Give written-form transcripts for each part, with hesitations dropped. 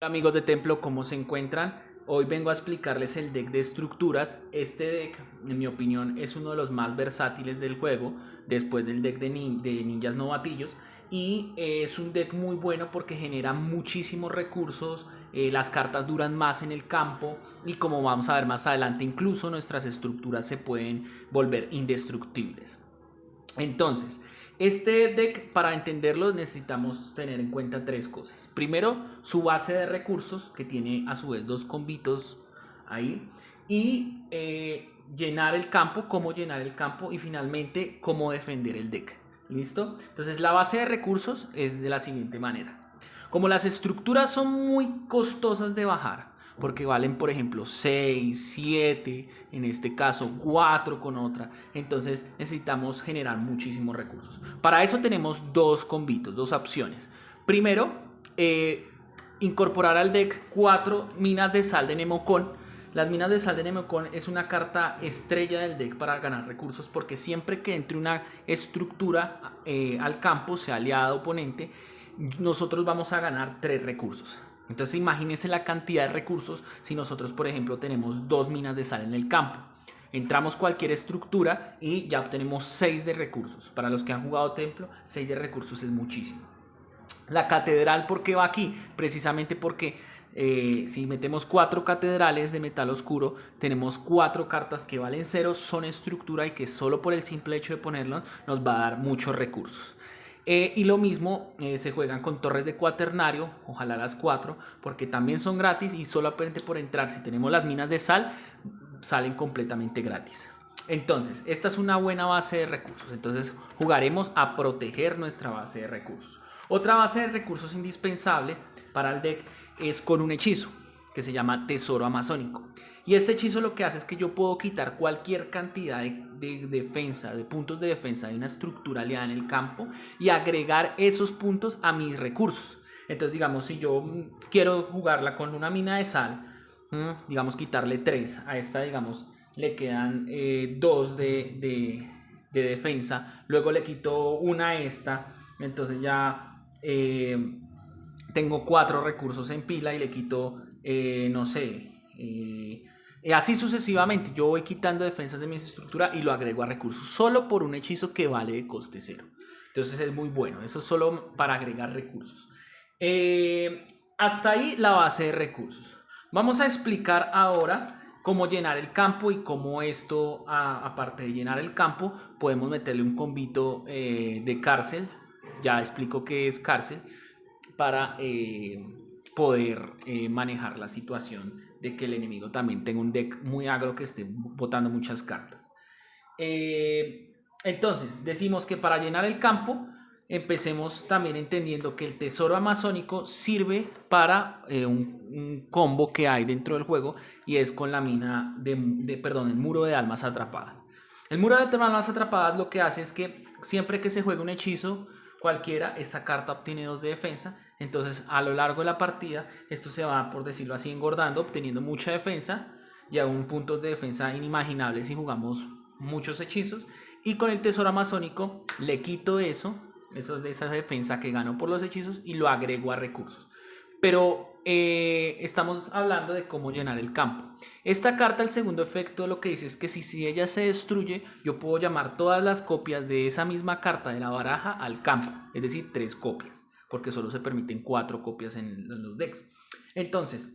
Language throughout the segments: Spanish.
Hola amigos de Templo, ¿cómo se encuentran? Hoy vengo a explicarles el deck de estructuras. Este deck, en mi opinión, es uno de los más versátiles del juego, después del deck de ninjas novatillos. Y es un deck muy bueno porque genera muchísimos recursos, las cartas duran más en el campo y como vamos a ver más adelante, incluso nuestras estructuras se pueden volver indestructibles. Entonces, este deck, para entenderlo, necesitamos tener en cuenta tres cosas. Primero, su base de recursos, que tiene a su vez dos combitos ahí. Y llenar el campo, cómo llenar el campo. Y finalmente, cómo defender el deck. ¿Listo? Entonces, la base de recursos es de la siguiente manera. Como las estructuras son muy costosas de bajar, porque valen por ejemplo 6, 7, en este caso 4 con otra, entonces necesitamos generar muchísimos recursos. Para eso tenemos dos combitos, dos opciones. Primero, incorporar al deck 4 minas de sal de Nemocon. Las minas de sal de Nemocon es una carta estrella del deck para ganar recursos, porque siempre que entre una estructura al campo, sea aliada o oponente, nosotros vamos a ganar 3 recursos. Entonces imagínense la cantidad de recursos si nosotros, por ejemplo, tenemos 2 minas de sal en el campo. Entramos cualquier estructura y ya obtenemos 6 de recursos. Para los que han jugado Templo, 6 de recursos es muchísimo. La catedral, ¿por qué va aquí? Precisamente porque si metemos 4 catedrales de metal oscuro, tenemos 4 cartas que valen 0, son estructura y que solo por el simple hecho de ponerlos nos va a dar muchos recursos. Y lo mismo se juegan con torres de cuaternario, ojalá las 4, porque también son gratis y solamente por entrar, si tenemos las minas de sal, salen completamente gratis. Entonces, esta es una buena base de recursos. Entonces, jugaremos a proteger nuestra base de recursos. Otra base de recursos indispensable para el deck es con un hechizo que se llama Tesoro Amazónico. Y este hechizo lo que hace es que yo puedo quitar cualquier cantidad de defensa, de puntos de defensa de una estructura aliada en el campo y agregar esos puntos a mis recursos. Entonces, digamos, si yo quiero jugarla con una mina de sal, digamos, quitarle 3 a esta, digamos, le quedan 2 de defensa, luego le quito una a esta, entonces ya tengo 4 recursos en pila y le quito, no sé, así sucesivamente. Yo voy quitando defensas de mi estructura y lo agrego a recursos solo por un hechizo que vale de coste 0. Entonces es muy bueno, eso es solo para agregar recursos. Hasta ahí la base de recursos. Vamos a explicar ahora cómo llenar el campo y cómo esto, aparte de llenar el campo, podemos meterle un combito de cárcel. Ya explico qué es cárcel para poder manejar la situación de que el enemigo también tenga un deck muy agro que esté botando muchas cartas. Entonces, decimos que para llenar el campo, empecemos también entendiendo que el tesoro amazónico sirve para un combo que hay dentro del juego y es con la mina perdón, el muro de almas atrapadas. El muro de almas atrapadas lo que hace es que siempre que se juega un hechizo cualquiera, esta carta obtiene 2 de defensa. Entonces a lo largo de la partida esto se va, por decirlo así, engordando, obteniendo mucha defensa y aún puntos de defensa inimaginables si jugamos muchos hechizos. Y con el tesoro amazónico le quito eso de esa defensa que gano por los hechizos y lo agrego a recursos. Pero estamos hablando de cómo llenar el campo. Esta carta, el segundo efecto, lo que dice es que si ella se destruye, yo puedo llamar todas las copias de esa misma carta de la baraja al campo, es decir, 3 copias, porque solo se permiten 4 copias en los decks. Entonces,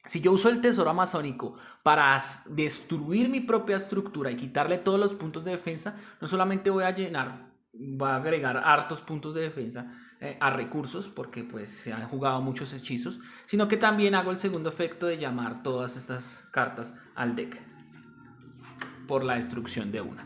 si yo uso el tesoro amazónico para destruir mi propia estructura y quitarle todos los puntos de defensa, no solamente voy a agregar hartos puntos de defensa a recursos, porque pues se han jugado muchos hechizos, sino que también hago el segundo efecto de llamar todas estas cartas al deck por la destrucción de una.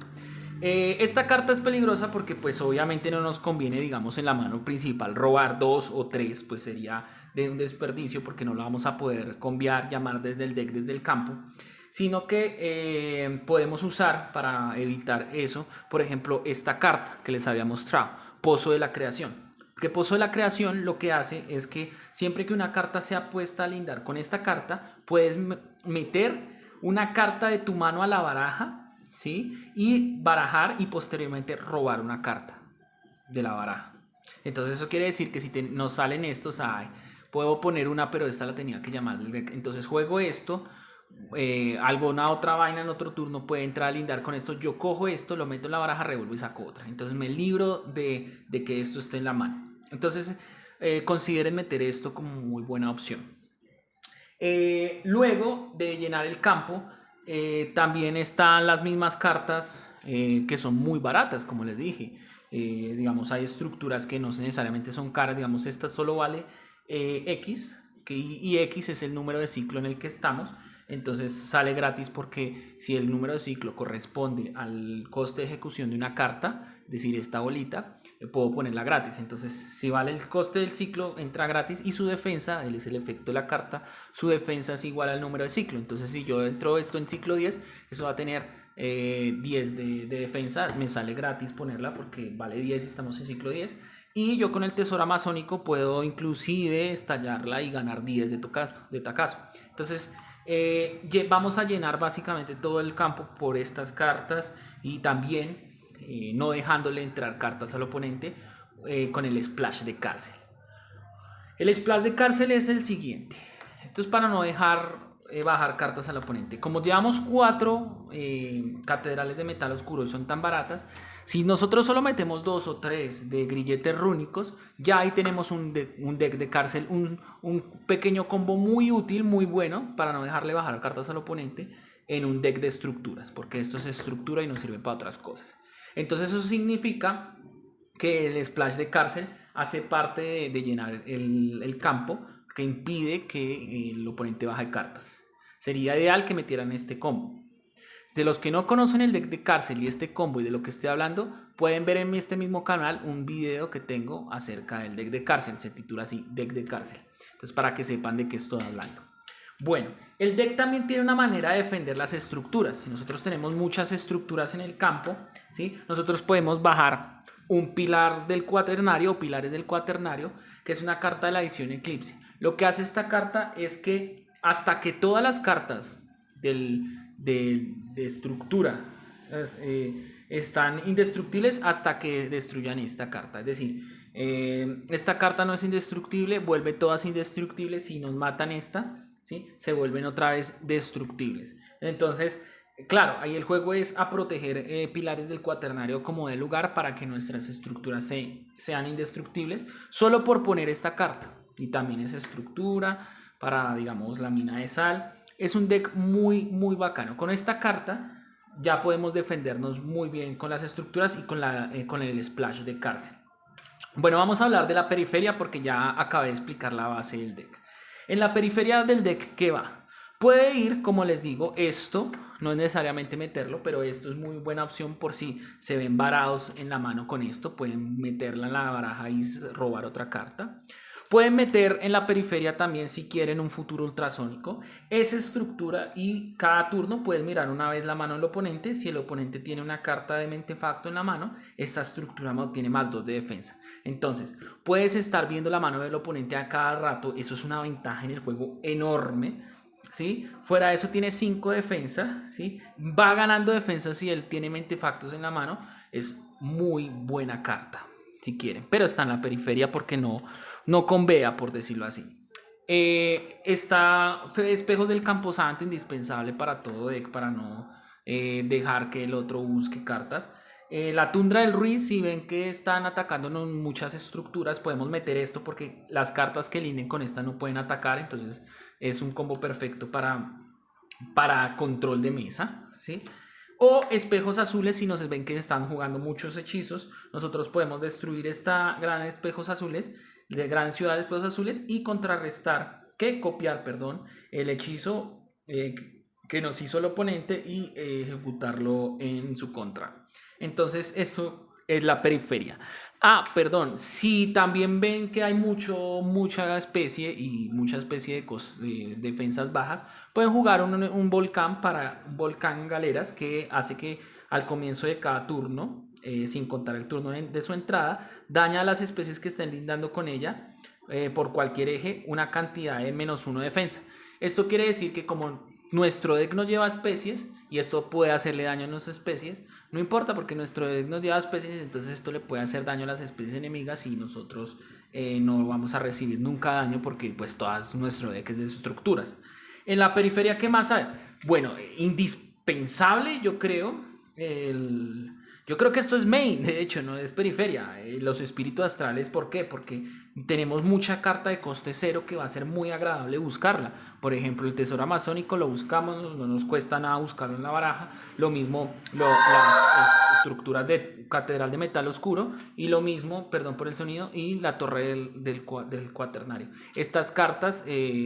Esta carta es peligrosa porque pues obviamente no nos conviene, digamos, en la mano principal robar 2 o 3, pues sería de un desperdicio porque no lo vamos a poder cambiar, llamar desde el deck, desde el campo, sino que podemos usar para evitar eso, por ejemplo, esta carta que les había mostrado, Pozo de la Creación. Que Pozo de la Creación lo que hace es que siempre que una carta sea puesta a lindar con esta carta, puedes meter una carta de tu mano a la baraja, ¿sí? Y barajar y posteriormente robar una carta de la baraja. Entonces eso quiere decir que si nos salen estos, puedo poner una, pero esta la tenía que llamar del deck. Entonces juego esto, alguna otra vaina en otro turno puede entrar a lindar con esto. Yo cojo esto, lo meto en la baraja, revuelvo y saco otra. Entonces me libro de que esto esté en la mano. Entonces consideren meter esto como muy buena opción. Luego de llenar el campo, también están las mismas cartas que son muy baratas, como les dije. Digamos, hay estructuras que no necesariamente son caras. Digamos, esta solo vale X, y X es el número de ciclo en el que estamos. Entonces sale gratis porque si el número de ciclo corresponde al coste de ejecución de una carta, es decir, esta bolita, puedo ponerla gratis. Entonces, si vale el coste del ciclo, entra gratis, y su defensa, él es el efecto de la carta, su defensa es igual al número de ciclo. Entonces, si yo entro esto en ciclo 10, eso va a tener 10 de defensa, me sale gratis ponerla porque vale 10 y estamos en ciclo 10. Y yo con el tesoro amazónico puedo inclusive estallarla y ganar 10 de tacazo. Entonces, vamos a llenar básicamente todo el campo por estas cartas, y también no dejándole entrar cartas al oponente con el splash de cárcel. El splash de cárcel es el siguiente. Esto es para no dejar bajar cartas al oponente. Como llevamos 4 catedrales de metal oscuro y son tan baratas, si nosotros solo metemos 2 o 3 de grilletes rúnicos, ya ahí tenemos un deck de cárcel, un pequeño combo muy útil, muy bueno, para no dejarle bajar cartas al oponente en un deck de estructuras, porque esto es estructura y no sirve para otras cosas. Entonces eso significa que el splash de cárcel hace parte de llenar el campo, que impide que el oponente baje cartas. Sería ideal que metieran este combo. De los que no conocen el deck de cárcel y este combo y de lo que estoy hablando, pueden ver en este mismo canal un video que tengo acerca del deck de cárcel. Se titula así, deck de cárcel. Entonces, para que sepan de qué estoy hablando. Bueno, el deck también tiene una manera de defender las estructuras. Si nosotros tenemos muchas estructuras en el campo, ¿sí?, nosotros podemos bajar un pilar del cuaternario o pilares del cuaternario, que es una carta de la edición Eclipse. Lo que hace esta carta es que hasta que todas las cartas de estructura están indestructibles, hasta que destruyan esta carta. Es decir, esta carta no es indestructible, vuelve todas indestructibles. Si nos matan esta, ¿sí?, se vuelven otra vez destructibles. Entonces, claro, ahí el juego es a proteger pilares del cuaternario como de lugar para que nuestras estructuras sean indestructibles, solo por poner esta carta. Y también es estructura para, digamos, la mina de sal. Es un deck muy, muy bacano. Con esta carta ya podemos defendernos muy bien con las estructuras y con el splash de cárcel. Bueno, vamos a hablar de la periferia porque ya acabé de explicar la base del deck. En la periferia del deck, ¿qué va? Puede ir, como les digo, esto, no es necesariamente meterlo, pero esto es muy buena opción por si se ven varados en la mano con esto. Pueden meterla en la baraja y robar otra carta. Pueden meter en la periferia también, si quieren, un futuro ultrasónico. Esa estructura, y cada turno puedes mirar una vez la mano del oponente. Si el oponente tiene una carta de mentefacto en la mano, esta estructura tiene +2 de defensa. Entonces, puedes estar viendo la mano del oponente a cada rato. Eso es una ventaja en el juego enorme, ¿sí? Fuera de eso, tiene 5 de defensa, ¿sí? Va ganando defensa si él tiene mentefactos en la mano. Es muy buena carta, si quieren, pero está en la periferia porque no convea, por decirlo así. Está espejos del camposanto, indispensable para todo deck, para no dejar que el otro busque cartas. La tundra del Ruiz, si ven que están atacándonos muchas estructuras, podemos meter esto porque las cartas que linden con esta no pueden atacar. Entonces es un combo perfecto para control de mesa, ¿sí? O espejos azules, si nos ven que están jugando muchos hechizos, nosotros podemos destruir esta gran espejos azules, de gran ciudad de espejos azules, y copiar, el hechizo que nos hizo el oponente y ejecutarlo en su contra. Entonces eso es la periferia. Si también ven que hay mucha especie de defensas bajas, pueden jugar un volcán galeras, que hace que al comienzo de cada turno, sin contar el turno de su entrada, daña a las especies que estén lindando con ella por cualquier eje una cantidad de -1 de defensa. Esto quiere decir que como nuestro deck no lleva especies y esto puede hacerle daño a nuestras especies, no importa porque nuestro deck no lleva especies, entonces esto le puede hacer daño a las especies enemigas y nosotros no vamos a recibir nunca daño porque pues todas nuestro deck es de estructuras. En la periferia, ¿qué más hay? Bueno, indispensable yo creo, yo creo que esto es main, de hecho, no es periferia. Los espíritus astrales, ¿por qué? Porque tenemos mucha carta de coste cero que va a ser muy agradable buscarla. Por ejemplo, el tesoro amazónico lo buscamos, no nos cuesta nada buscarlo en la baraja. Lo mismo las estructuras de catedral de metal oscuro y lo mismo, perdón por el sonido, y la torre del cuaternario. Estas cartas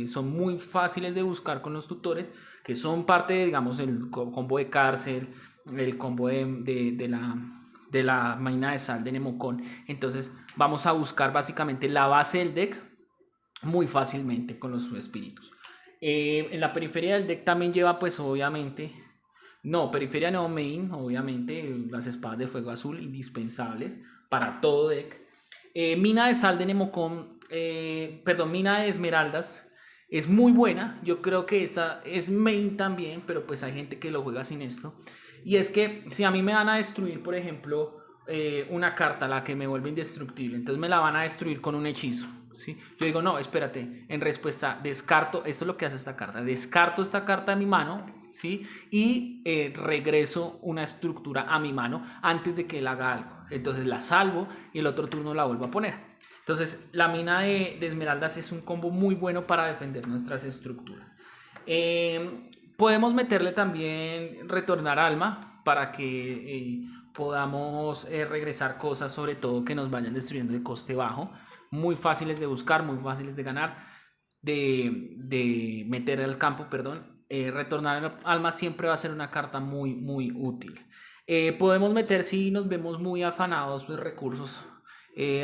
son muy fáciles de buscar con los tutores, que son parte de, digamos, el combo de cárcel, el combo de la mina de sal de Nemocón. Entonces vamos a buscar básicamente la base del deck muy fácilmente con los espíritus. En la periferia del deck también lleva pues obviamente, no, periferia no, main, obviamente las espadas de fuego azul indispensables para todo deck. Mina de sal de Nemocón, mina de esmeraldas. Es muy buena, yo creo que esta es main también, pero pues hay gente que lo juega sin esto. Y es que si a mí me van a destruir, por ejemplo, una carta, la que me vuelve indestructible, entonces me la van a destruir con un hechizo, ¿sí? Yo digo, no, espérate, en respuesta, descarto, esto es lo que hace esta carta, descarto esta carta de mi mano, ¿sí? Y regreso una estructura a mi mano antes de que él haga algo. Entonces la salvo y el otro turno la vuelvo a poner. Entonces la mina de esmeraldas es un combo muy bueno para defender nuestras estructuras. Podemos meterle también retornar alma para que podamos regresar cosas, sobre todo que nos vayan destruyendo de coste bajo. Muy fáciles de buscar, muy fáciles de ganar, de meter al campo, perdón. Retornar alma siempre va a ser una carta muy, muy útil. Podemos meter, si nos vemos muy afanados, pues, recursos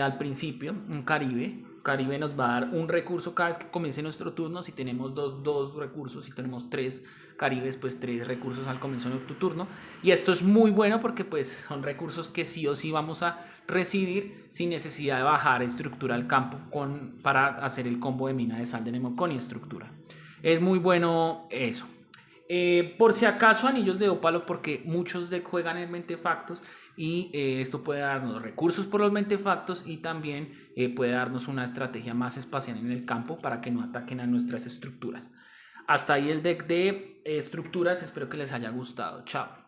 al principio, un Caribe. Caribe nos va a dar un recurso cada vez que comience nuestro turno. Si tenemos dos recursos, si tenemos 3 Caribes, pues 3 recursos al comienzo de tu turno. Y esto es muy bueno porque pues son recursos que sí o sí vamos a recibir sin necesidad de bajar estructura al campo para hacer el combo de mina de sal de Nemocón y estructura. Es muy bueno eso. Por si acaso anillos de ópalo, porque muchos decks juegan en mentefactos y esto puede darnos recursos por los mentefactos y también puede darnos una estrategia más espacial en el campo para que no ataquen a nuestras estructuras. Hasta ahí el deck de estructuras, espero que les haya gustado. Chao.